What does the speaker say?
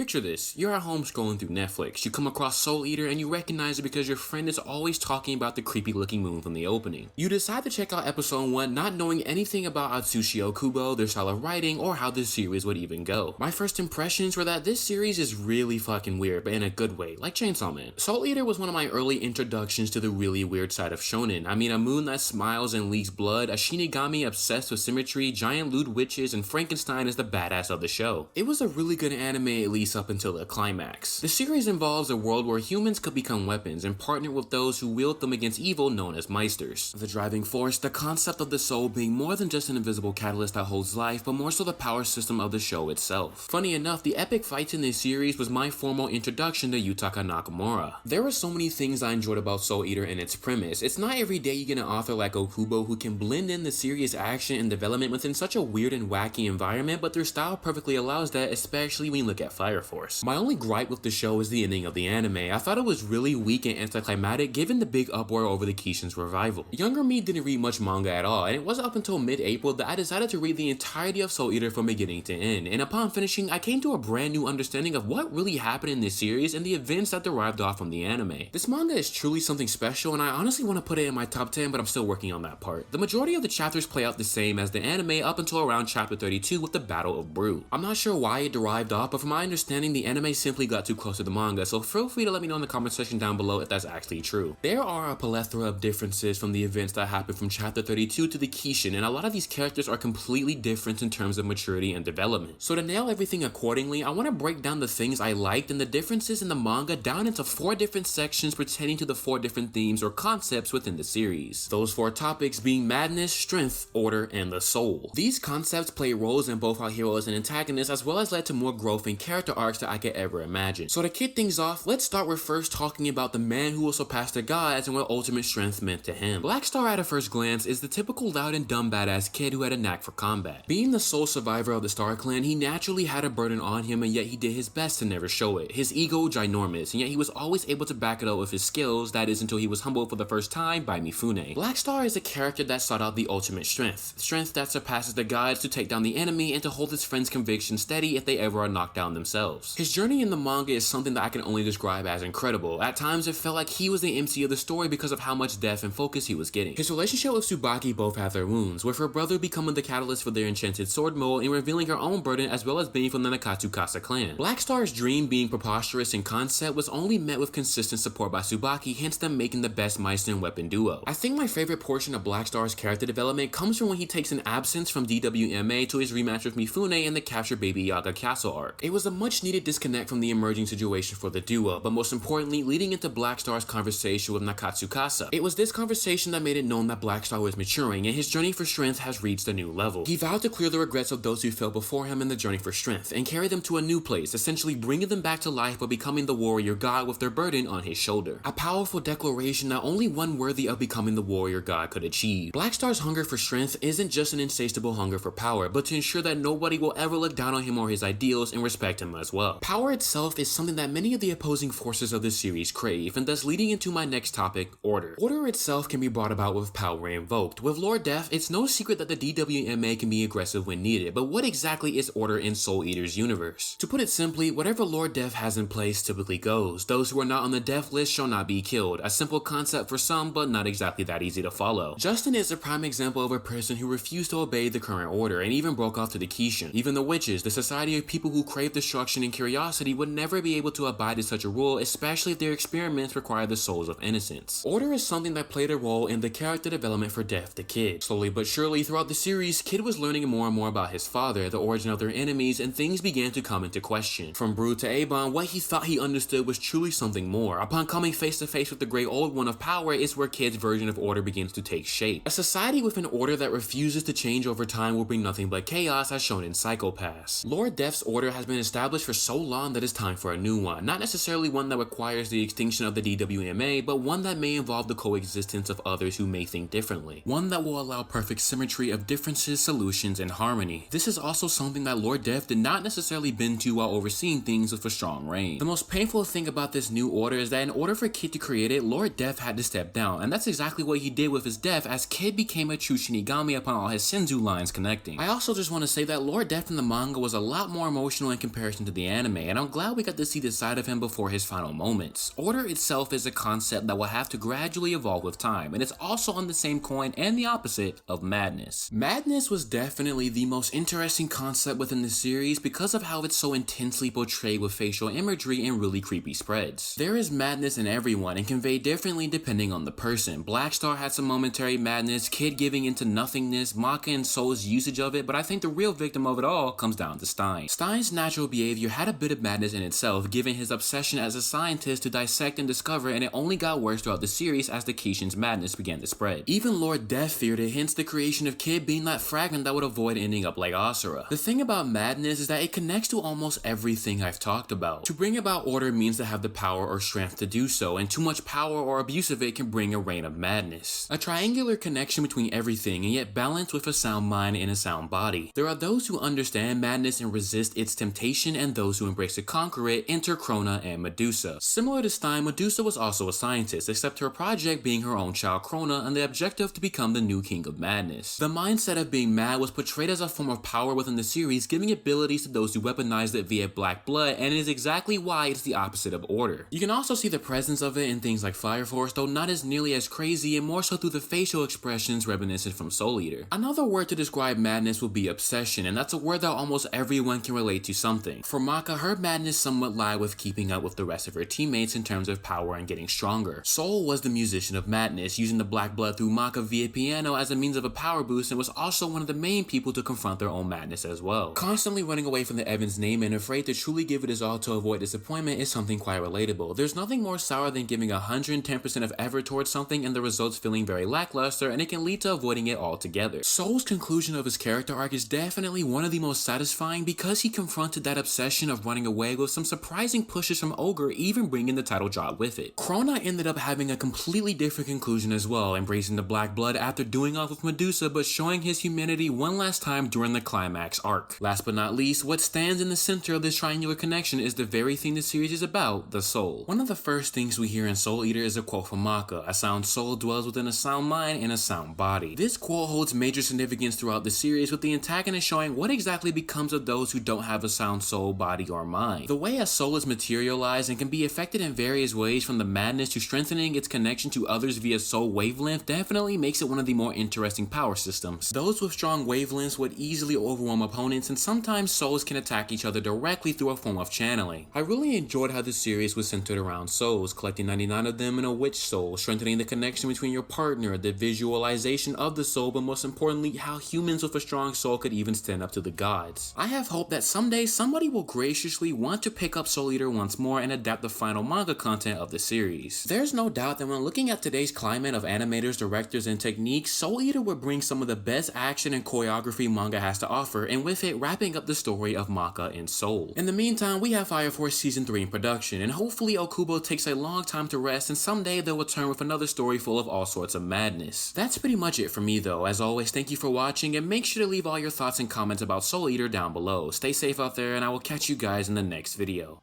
Picture this, you're at home scrolling through Netflix, you come across Soul Eater and you recognize it because your friend is always talking about the creepy looking moon from the opening. You decide to check out episode 1 not knowing anything about Atsushi Okubo, their style of writing, or how this series would even go. My first impressions were that this series is really fucking weird, but in a good way, like Chainsaw Man. Soul Eater was one of my early introductions to the really weird side of shonen. I mean, a moon that smiles and leaks blood, a Shinigami obsessed with symmetry, giant lewd witches, and Frankenstein is the badass of the show. It was a really good anime, at least up until the climax. The series involves a world where humans could become weapons and partner with those who wield them against evil, known as Meisters. The driving force, the concept of the soul being more than just an invisible catalyst that holds life, but more so the power system of the show itself. Funny enough, the epic fights in this series was my formal introduction to Yutaka Nakamura. There are so many things I enjoyed about Soul Eater and its premise. It's not every day you get an author like Okubo who can blend in the serious action and development within such a weird and wacky environment, but their style perfectly allows that, especially when you look at Fire Force. My only gripe with the show is the ending of the anime. I thought it was really weak and anticlimactic given the big uproar over the Kishin's revival. Younger me didn't read much manga at all, and it wasn't up until mid-April that I decided to read the entirety of Soul Eater from beginning to end, and upon finishing, I came to a brand new understanding of what really happened in this series and the events that derived off from the anime. This manga is truly something special, and I honestly want to put it in my top 10, but I'm still working on that part. The majority of the chapters play out the same as the anime up until around chapter 32 with the Battle of Brew. I'm not sure why it derived off, but from my understanding, the anime simply got too close to the manga, so feel free to let me know in the comment section down below if that's actually true. There are a plethora of differences from the events that happened from chapter 32 to the Kishin, and a lot of these characters are completely different in terms of maturity and development. So to nail everything accordingly, I want to break down the things I liked and the differences in the manga down into 4 different sections pertaining to the 4 different themes or concepts within the series. Those 4 topics being madness, strength, order, and the soul. These concepts play roles in both our heroes and antagonists, as well as led to more growth in character arcs that I could ever imagine. So to kick things off, let's start with first talking about the man who will surpass the gods and what ultimate strength meant to him. Black Star at a first glance is the typical loud and dumb badass kid who had a knack for combat. Being the sole survivor of the Star Clan, he naturally had a burden on him, and yet he did his best to never show it. His ego ginormous, and yet he was always able to back it up with his skills, that is until he was humbled for the first time by Mifune. Black Star is a character that sought out the ultimate strength that surpasses the gods to take down the enemy and to hold his friends' conviction steady if they ever are knocked down themselves. His journey in the manga is something that I can only describe as incredible. At times it felt like he was the MC of the story because of how much depth and focus he was getting. His relationship with Tsubaki both have their wounds, with her brother becoming the catalyst for their enchanted sword mold and revealing her own burden as well as being from the Nakatsukasa clan. Black Star's dream being preposterous in concept was only met with consistent support by Tsubaki, hence them making the best Meister and weapon duo. I think my favorite portion of Black Star's character development comes from when he takes an absence from DWMA to his rematch with Mifune in the Capture Baby Yaga Castle arc. It was a much needed disconnect from the emerging situation for the duo, but most importantly, leading into Black Star's conversation with Nakatsukasa. It was this conversation that made it known that Black Star was maturing and his journey for strength has reached a new level. He vowed to clear the regrets of those who fell before him in the journey for strength and carry them to a new place, essentially bringing them back to life by becoming the warrior god with their burden on his shoulder. A powerful declaration that only one worthy of becoming the warrior god could achieve. Black Star's hunger for strength isn't just an insatiable hunger for power, but to ensure that nobody will ever look down on him or his ideals and respect him as well. Power itself is something that many of the opposing forces of this series crave, and thus leading into my next topic, order. Order itself can be brought about with power invoked. With Lord Death, it's no secret that the DWMA can be aggressive when needed, but what exactly is order in Soul Eater's universe? To put it simply, whatever Lord Death has in place typically goes. Those who are not on the death list shall not be killed. A simple concept for some, but not exactly that easy to follow. Justin is a prime example of a person who refused to obey the current order and even broke off to the Kishin. Even the witches, the society of people who crave destruction and curiosity, would never be able to abide by such a rule, especially if their experiments require the souls of innocents. Order is something that played a role in the character development for Death the Kid. Slowly but surely throughout the series, Kid was learning more and more about his father, the origin of their enemies, and things began to come into question. From Brew to Abon, what he thought he understood was truly something more. Upon coming face to face with the Great Old One of Power is where Kid's version of order begins to take shape. A society with an order that refuses to change over time will bring nothing but chaos, as shown in Psycho-Pass. Lord Death's order has been established for so long that it's time for a new one. Not necessarily one that requires the extinction of the DWMA, but one that may involve the coexistence of others who may think differently. One that will allow perfect symmetry of differences, solutions, and harmony. This is also something that Lord Death did not necessarily bend to while overseeing things with a strong reign. The most painful thing about this new order is that in order for Kid to create it, Lord Death had to step down, and that's exactly what he did with his death as Kid became a true Shinigami upon all his Senzu lines connecting. I also just want to say that Lord Death in the manga was a lot more emotional in comparison to the anime, and I'm glad we got to see this side of him before his final moments. Order itself is a concept that will have to gradually evolve with time, and it's also on the same coin and the opposite of madness. Madness was definitely the most interesting concept within the series because of how it's so intensely portrayed with facial imagery and really creepy spreads. There is madness in everyone and conveyed differently depending on the person. Black Star had some momentary madness, Kid giving into nothingness, Manga and Soul's usage of it, but I think the real victim of it all comes down to Stein. Stein's natural behavior had a bit of madness in itself, given his obsession as a scientist to dissect and discover, and it only got worse throughout the series as the Keishin's madness began to spread. Even Lord Death feared it, hence the creation of Kid being that fragment that would avoid ending up like Asura. The thing about madness is that it connects to almost everything I've talked about. To bring about order means to have the power or strength to do so, and too much power or abuse of it can bring a reign of madness. A triangular connection between everything and yet balanced with a sound mind and a sound body. There are those who understand madness and resist its temptation, and those who embrace to conquer it. Enter Krona and Medusa. Similar to Stein, Medusa was also a scientist, except her project being her own child Krona and the objective to become the new king of madness. The mindset of being mad was portrayed as a form of power within the series, giving abilities to those who weaponized it via black blood, and it is exactly why it's the opposite of order. You can also see the presence of it in things like Fire Force, though not as nearly as crazy and more so through the facial expressions reminiscent from Soul Eater. Another word to describe madness would be obsession, and that's a word that almost everyone can relate to something. For Maka, her madness somewhat lied with keeping up with the rest of her teammates in terms of power and getting stronger. Soul was the musician of madness, using the black blood through Maka via piano as a means of a power boost, and was also one of the main people to confront their own madness as well. Constantly running away from the Evans name and afraid to truly give it his all to avoid disappointment is something quite relatable. There's nothing more sour than giving 110% of effort towards something and the results feeling very lackluster, and it can lead to avoiding it altogether. Soul's conclusion of his character arc is definitely one of the most satisfying because he confronted that obsession of running away with some surprising pushes from Ogre, even bringing the title job with it. Krona ended up having a completely different conclusion as well, embracing the black blood after doing off with Medusa but showing his humanity one last time during the climax arc. Last but not least, what stands in the center of this triangular connection is the very thing the series is about, the soul. One of the first things we hear in Soul Eater is a quote from Maka: "A sound soul dwells within a sound mind and a sound body." This quote holds major significance throughout the series, with the antagonist showing what exactly becomes of those who don't have a sound soul, body, or mind. The way a soul is materialized and can be affected in various ways, from the madness to strengthening its connection to others via soul wavelength, definitely makes it one of the more interesting power systems. Those with strong wavelengths would easily overwhelm opponents, and sometimes souls can attack each other directly through a form of channeling. I really enjoyed how the series was centered around souls, collecting 99 of them in a witch soul, strengthening the connection between your partner, the visualization of the soul, but most importantly, how humans with a strong soul could even stand up to the gods. I have hope that someday somebody will graciously want to pick up Soul Eater once more and adapt the final manga content of the series. There's no doubt that when looking at today's climate of animators, directors, and techniques, Soul Eater would bring some of the best action and choreography manga has to offer, and with it wrapping up the story of Maka and Soul. In the meantime, we have Fire Force Season 3 in production, and hopefully Okubo takes a long time to rest, and someday they'll return with another story full of all sorts of madness. That's pretty much it for me though. As always, thank you for watching, and make sure to leave all your thoughts and comments about Soul Eater down below. Stay safe out there, and I will catch you guys in the next video.